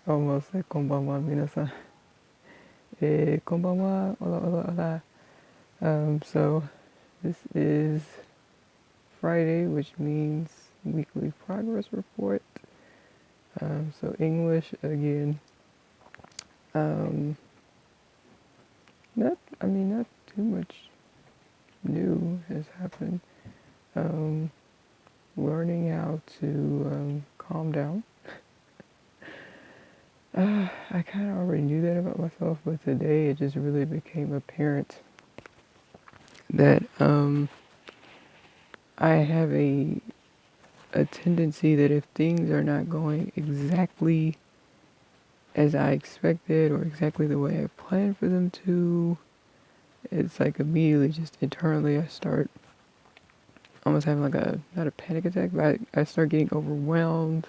Almost said konbanwa minasan. Konbanwa, hola, hola, hola. So this is Friday, which means weekly progress report. So English again. Um, not too much new has happened. Um, Learning how to calm down. I kind of already knew that about myself, but today it just really became apparent that I have a tendency that if things are not going exactly as I expected or exactly the way I planned for them to, it's like immediately just internally I start almost having like not a panic attack, but I start getting overwhelmed,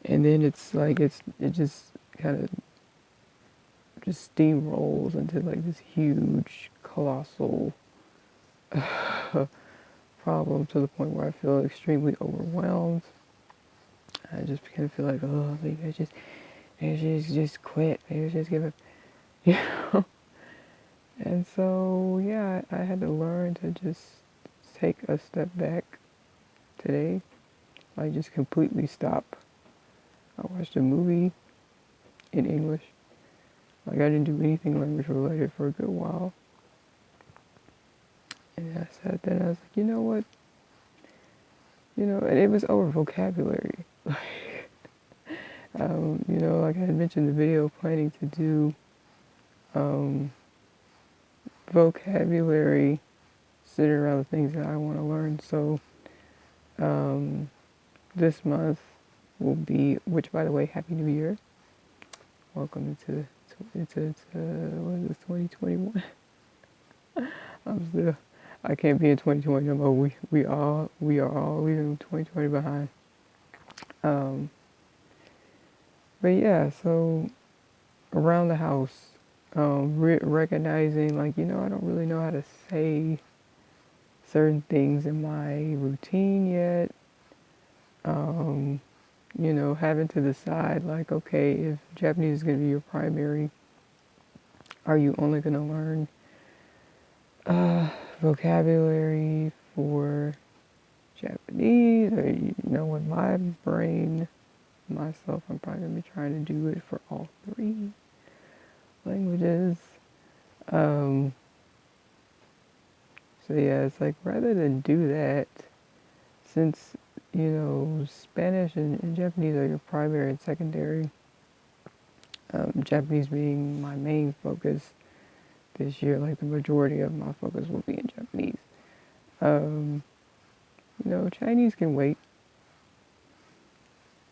and then it's like it just kind of just steamrolls into like this huge colossal problem to the point where I feel extremely overwhelmed. I just kind of feel like, oh, maybe I should just quit. Maybe I should just give up. You know? And so, yeah, I had to learn to just take a step back today. Like, just completely stop. I watched a movie in English. Like, I didn't do anything language related for a good while. And I sat there and I was like, you know what? And it was over vocabulary. Like I had mentioned the video, planning to do um, vocabulary centered around the things that I want to learn. So um, this month will be, which by the way, Happy New Year. Welcome what is this, 2021? I'm still, I can't be in 2020 no more. We are all leaving 2020 behind. Um, but yeah, so around the house, recognizing like, I don't really know how to say certain things in my routine yet. Um, Having to decide like, okay, if Japanese is going to be your primary, are you only going to learn vocabulary for Japanese? Or, with my brain, myself, I'm probably going to be trying to do it for all three languages. Um, so yeah, it's like rather than do that, since, Spanish and Japanese are your primary and secondary, Japanese being my main focus this year, like the majority of my focus will be in Japanese. Um, Chinese can wait.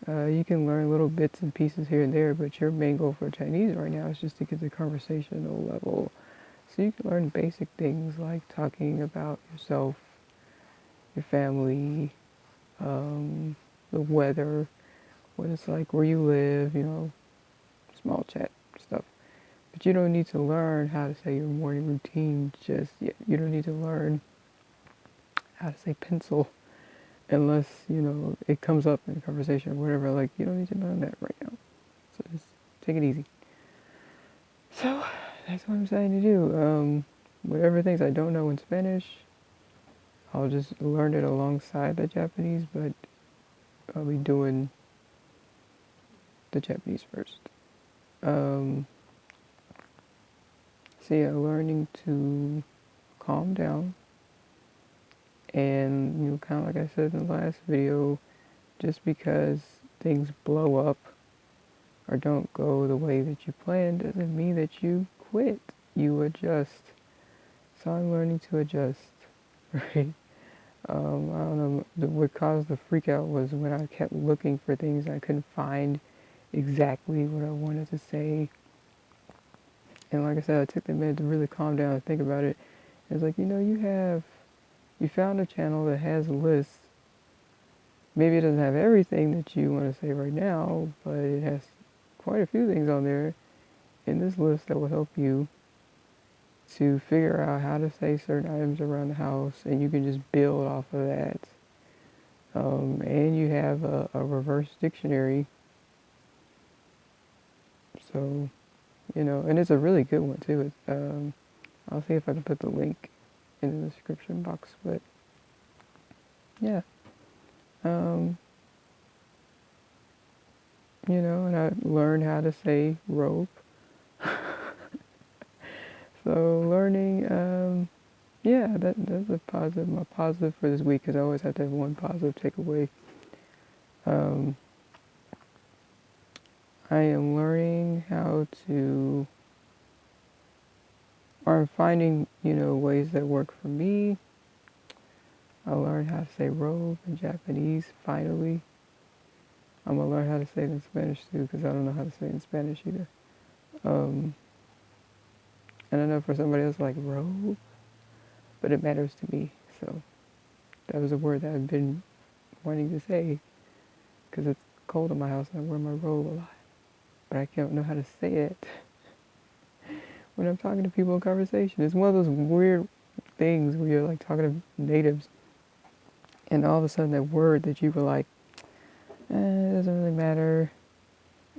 You can learn little bits and pieces here and there, but your main goal for Chinese right now is just to get the conversational level. So you can learn basic things like talking about yourself, your family, the weather, what it's like where you live, small chat stuff. But you don't need to learn how to say your morning routine just yet. You don't need to learn how to say pencil unless, it comes up in a conversation or whatever. Like, you don't need to learn that right now. So just take it easy. So that's what I'm saying to do. Whatever things I don't know in Spanish, I'll just learn it alongside the Japanese, but I'll be doing the Japanese first. Um, so yeah, learning to calm down and, kind of like I said in the last video, just because things blow up or don't go the way that you planned doesn't mean that you quit. You adjust. So I'm learning to adjust, right? I don't know. What caused the freak out was when I kept looking for things I couldn't find exactly what I wanted to say. And like I said, I took the minute to really calm down and think about it. It's like, you found a channel that has a list. Maybe it doesn't have everything that you want to say right now, but it has quite a few things on there in this list that will help you to figure out how to say certain items around the house, and you can just build off of that. And you have a reverse dictionary So, and it's a really good one too. I'll see if I can put the link in the description box. But yeah, um, and I learned how to say rope. So learning, yeah, that's a positive. My positive for this week, because I always have to have one positive takeaway. Um, I am learning how to, or I'm finding, ways that work for me. I learned how to say robe in Japanese, finally. I'm going to learn how to say it in Spanish too, because I don't know how to say it in Spanish either. Um, and I know for somebody else like robe, but it matters to me. So that was a word that I've been wanting to say, because it's cold in my house and I wear my robe a lot. But I don't know how to say it when I'm talking to people in conversation. It's one of those weird things where you're like talking to natives, and all of a sudden that word that you were like, it doesn't really matter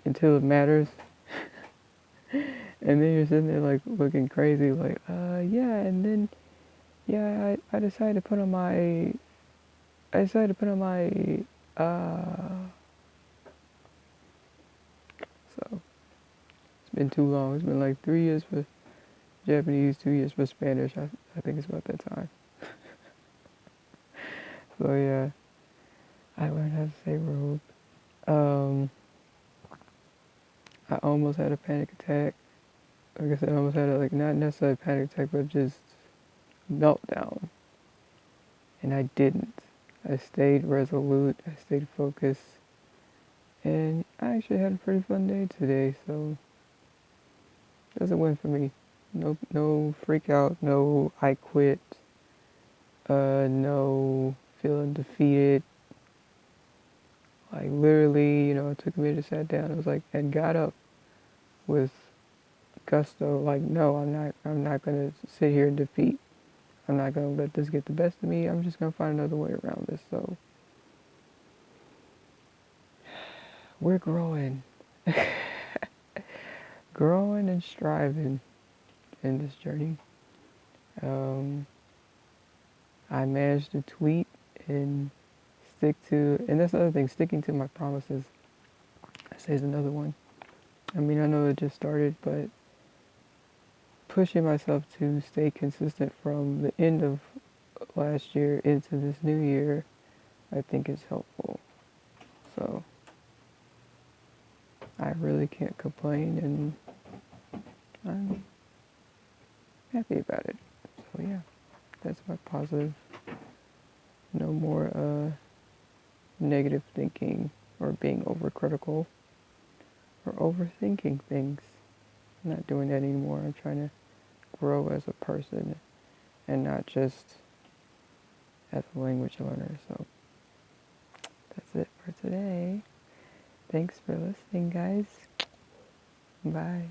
until it matters. And then you're sitting there like looking crazy, like, yeah, and then, yeah, I decided to put on my, I decided to put on my, so it's been too long. It's been like 3 years for Japanese, 2 years for Spanish. I think it's about that time. So yeah, I learned how to say robe. Um, I almost had a panic attack. Like I said, I almost had a, like, not necessarily a panic attack, but just meltdown. And I didn't. I stayed resolute. I stayed focused. And I actually had a pretty fun day today, so that's a win for me. No freak out, no I quit, no feeling defeated. Like literally, I took a minute, sat down, I was like, and got up with gusto. Like, no, I'm not gonna sit here and defeat. I'm not gonna let this get the best of me. I'm just gonna find another way around this. So we're growing, growing and striving in this journey. Um, I managed to tweet and stick to, and that's the other thing, sticking to my promises. I say is another one. I mean, I know it just started, but pushing myself to stay consistent from the end of last year into this new year, I think is helpful. So I really can't complain, and I'm happy about it. So yeah, that's my positive. No more negative thinking or being overcritical or overthinking things. I'm not doing that anymore. I'm trying to grow as a person and not just as a language learner. So that's it for today. Thanks for listening, guys. Bye.